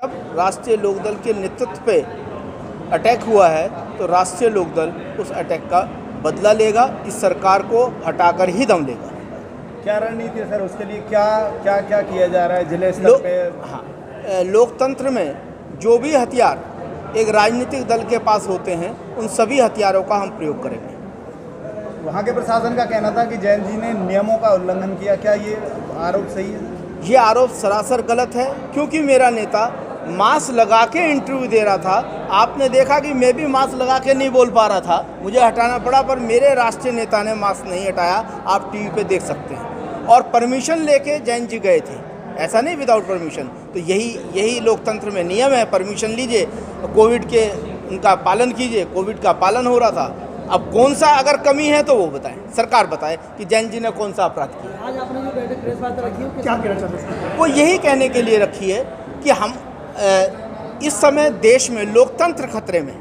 जब राष्ट्रीय लोकदल के नेतृत्व पे अटैक हुआ है तो राष्ट्रीय लोकदल उस अटैक का बदला लेगा, इस सरकार को हटाकर ही दम लेगा। क्या रणनीति है सर, उसके लिए क्या क्या क्या किया जा रहा है जिले स्तर पे? हाँ, लोकतंत्र में जो भी हथियार एक राजनीतिक दल के पास होते हैं उन सभी हथियारों का हम प्रयोग करेंगे। वहाँ के प्रशासन का कहना था कि जैन जी ने नियमों का उल्लंघन किया, क्या ये आरोप सही है? ये आरोप सरासर गलत है, क्योंकि मेरा नेता मास्क लगा के इंटरव्यू दे रहा था। आपने देखा कि मैं भी मास्क लगा के नहीं बोल पा रहा था, मुझे हटाना पड़ा, पर मेरे राष्ट्रीय नेता ने मास्क नहीं हटाया। आप टीवी पे देख सकते हैं। और परमिशन लेके जैन जी गए थे, ऐसा नहीं विदाउट परमिशन। तो यही लोकतंत्र में नियम है, परमिशन लीजिए, कोविड के उनका पालन कीजिए। कोविड का पालन हो रहा था। अब कौन सा अगर कमी है तो वो बताएं, सरकार बताए कि जैन जी ने कौन सा अपराध किया। आज आपने जो बैठक प्रेस वार्ता रखी है क्या कहना चाहते हैं? वो यही कहने के लिए रखी है कि हम इस समय देश में लोकतंत्र खतरे में है,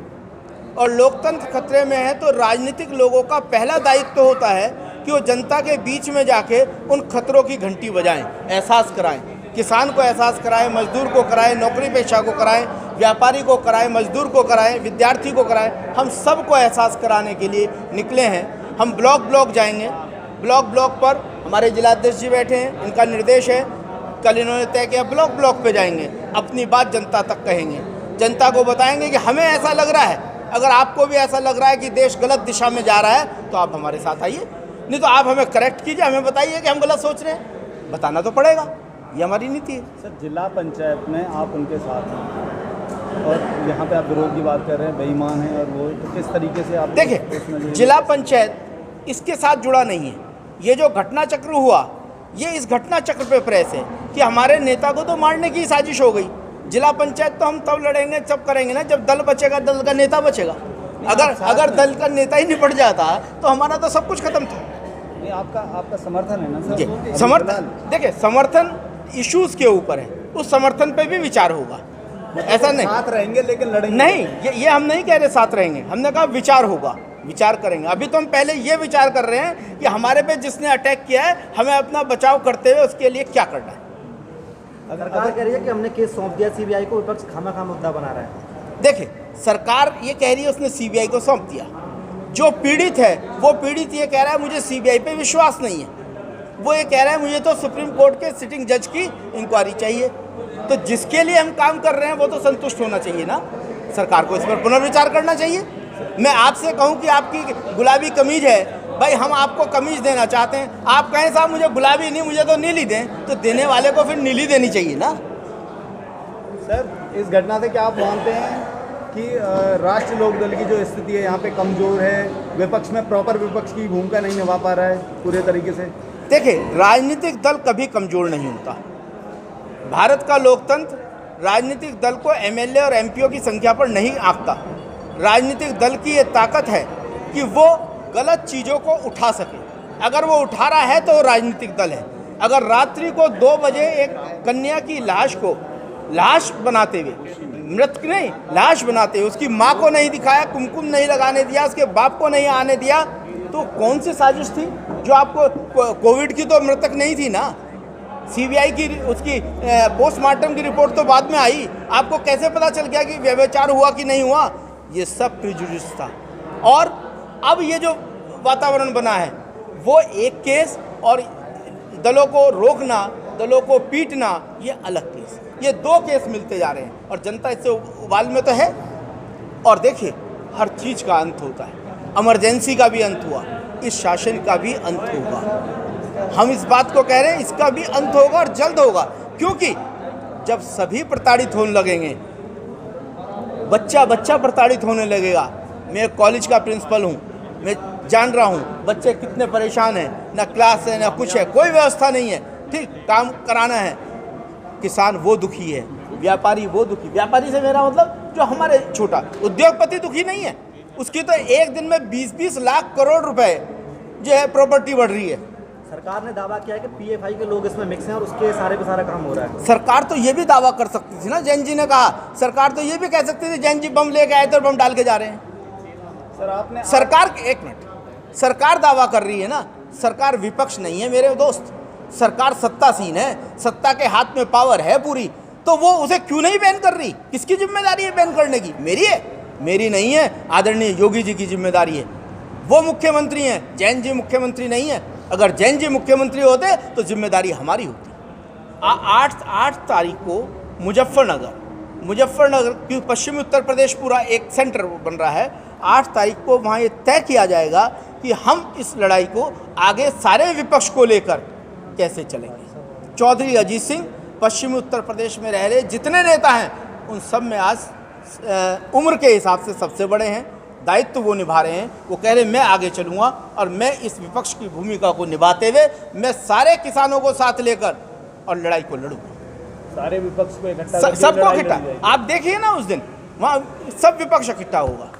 और लोकतंत्र खतरे में है तो राजनीतिक लोगों का पहला दायित्व होता है कि वो जनता के बीच में जाके उन खतरों की घंटी बजाएं, एहसास कराएं। किसान को एहसास कराएं, मजदूर को कराएं, नौकरी पेशा को कराएं, व्यापारी को कराएं, मजदूर को कराएं, विद्यार्थी को कराएं। हम सबको एहसास कराने के लिए निकले हैं। हम ब्लॉक ब्लॉक जाएंगे। ब्लॉक पर हमारे जिलाध्यक्ष जी बैठे हैं, इनका निर्देश है, कल इन्होंने तय किया ब्लॉक ब्लॉक पे जाएंगे, अपनी बात जनता तक कहेंगे, जनता को बताएंगे कि हमें ऐसा लग रहा है। अगर आपको भी ऐसा लग रहा है कि देश गलत दिशा में जा रहा है तो आप हमारे साथ आइए, नहीं तो आप हमें करेक्ट कीजिए, हमें बताइए कि हम गलत सोच रहे हैं। बताना तो पड़ेगा, ये हमारी नीति है। सर, जिला पंचायत में आप उनके साथ हैं और यहाँ पे आप विरोध की बात कर रहे हैं, बेईमान हैं, और वो तो किस तरीके से आप देखिए, जिला पंचायत इसके साथ जुड़ा नहीं है। ये जो घटना चक्र हुआ, ये इस घटना चक्र पे प्रेस है कि हमारे नेता को तो मारने की साजिश हो गई। जिला पंचायत तो हम तब लड़ेंगे, जब करेंगे ना, जब दल बचेगा, दल का नेता बचेगा। अगर दल का नेता ही निपट जाता तो हमारा तो सब कुछ खत्म था। नहीं, आपका समर्थन है ना सर? जी, समर्थन, देखिए, समर्थन इश्यूज के ऊपर है, उस समर्थन पे भी विचार होगा। ऐसा नहीं साथ रहेंगे लेकिन लड़ेंगे नहीं, ये हम नहीं कह रहे साथ रहेंगे, हमने कहा विचार होगा, विचार करेंगे। अभी तो हम पहले ये विचार कर रहे हैं कि हमारे पे जिसने अटैक किया है, हमें अपना बचाव करते हुए उसके लिए क्या करना है। सरकार कह रही है कि हमने केस सौंप दिया सीबीआई को, विपक्ष खामा मुद्दा बना रहा है। देखिए, सरकार ये कह रही है उसने सीबीआई को सौंप दिया। जो पीड़ित है वो पीड़ित ये कह रहा है मुझे सीबीआई पे विश्वास नहीं है। वो ये कह रहा है मुझे तो सुप्रीम कोर्ट के सिटिंग जज की इंक्वायरी चाहिए। तो जिसके लिए हम काम कर रहे हैं वो तो संतुष्ट होना चाहिए ना, सरकार को इस पर पुनर्विचार करना चाहिए। मैं आपसे कहूं कि आपकी गुलाबी कमीज है, भाई हम आपको कमीज देना चाहते हैं, आप कहें साहब मुझे गुलाबी नहीं, मुझे तो नीली दें, तो देने वाले को फिर नीली देनी चाहिए ना। सर, इस घटना से क्या आप मानते हैं कि राष्ट्रीय लोकदल की जो स्थिति है यहाँ पे कमजोर है, विपक्ष में प्रॉपर विपक्ष की भूमिका नहीं निभा पा रहा है पूरे तरीके से? देखिए, राजनीतिक दल कभी कमजोर नहीं होता। भारत का लोकतंत्र राजनीतिक दल को एमएलए और एमपीओ की संख्या पर नहीं आंकता। राजनीतिक दल की ये ताकत है कि वो गलत चीज़ों को उठा सके। अगर वो उठा रहा है तो वो राजनीतिक दल है। अगर रात्रि को 2 बजे एक कन्या की लाश को लाश बनाते हुए, मृत नहीं, लाश बनाते हुए उसकी माँ को नहीं दिखाया, कुमकुम नहीं लगाने दिया, उसके बाप को नहीं आने दिया, तो कौन सी साजिश थी? जो आपको कोविड की तो मृतक नहीं थी ना, सीबीआई की उसकी पोस्टमार्टम की रिपोर्ट तो बाद में आई। आपको कैसे पता चल गया कि व्यभिचार हुआ कि नहीं हुआ? ये सब प्रिजुडिस था। और अब ये जो वातावरण बना है वो एक केस, और दलों को रोकना, दलों को पीटना, ये अलग केस। ये 2 केस मिलते जा रहे हैं और जनता इससे उबाल में तो है। और देखिए, हर चीज़ का अंत होता है। इमरजेंसी का भी अंत हुआ, इस शासन का भी अंत होगा। हम इस बात को कह रहे हैं, इसका भी अंत होगा और जल्द होगा। क्योंकि जब सभी प्रताड़ित होने लगेंगे, बच्चा बच्चा प्रताड़ित होने लगेगा। मैं कॉलेज का प्रिंसिपल हूँ, मैं जान रहा हूँ बच्चे कितने परेशान हैं, ना क्लास है ना कुछ है, कोई व्यवस्था नहीं है, ठीक, काम कराना है। किसान वो दुखी है, व्यापारी वो दुखी। व्यापारी से मेरा मतलब जो हमारे छोटा उद्योगपति दुखी नहीं है, उसकी तो एक दिन में 20-20 लाख करोड़ रुपए जो है प्रॉपर्टी बढ़ रही है। सरकार ने दावा किया है कि पीएफआई के लोग इसमें मिक्स हैं और उसके सारे पे सारा काम हो रहा है। सरकार तो ये भी दावा कर सकती थी ना, जैन जी ने कहा, सरकार तो ये भी कह सकती थी जैन जी बम लेके आए थे और बम डाल के जा रहे हैं। सर, आपने सरकार, एक मिनट, सरकार दावा कर रही है ना, सरकार विपक्ष नहीं है मेरे दोस्त, सरकार सत्तासीन है, सत्ता के हाथ में पावर है पूरी। तो वो उसे क्यों नहीं बैन कर रही? किसकी जिम्मेदारी है बैन करने की? मेरी है? मेरी नहीं है, आदरणीय योगी जी की जिम्मेदारी है। वो मुख्यमंत्री हैं, जैन जी मुख्यमंत्री नहीं है। अगर जैन जी मुख्यमंत्री होते तो जिम्मेदारी हमारी होती। 8 तारीख को मुजफ्फरनगर क्योंकि पश्चिमी उत्तर प्रदेश पूरा एक सेंटर बन रहा है, 8 तारीख को वहाँ ये तय किया जाएगा कि हम इस लड़ाई को आगे सारे विपक्ष को लेकर कैसे चलेंगे। चौधरी अजीत सिंह पश्चिमी उत्तर प्रदेश में रह रहे जितने नेता हैं उन सब में आज उम्र के हिसाब से सबसे बड़े हैं, दायित्व वो निभा रहे हैं। वो कह रहे मैं आगे चलूँगा और मैं इस विपक्ष की भूमिका को निभाते हुए मैं सारे किसानों को साथ लेकर और लड़ाई को लड़ूंगा। सारे विपक्ष को इकट्ठा सबको इकट्ठा, आप देखिए ना उस दिन वहाँ सब विपक्ष इकट्ठा होगा।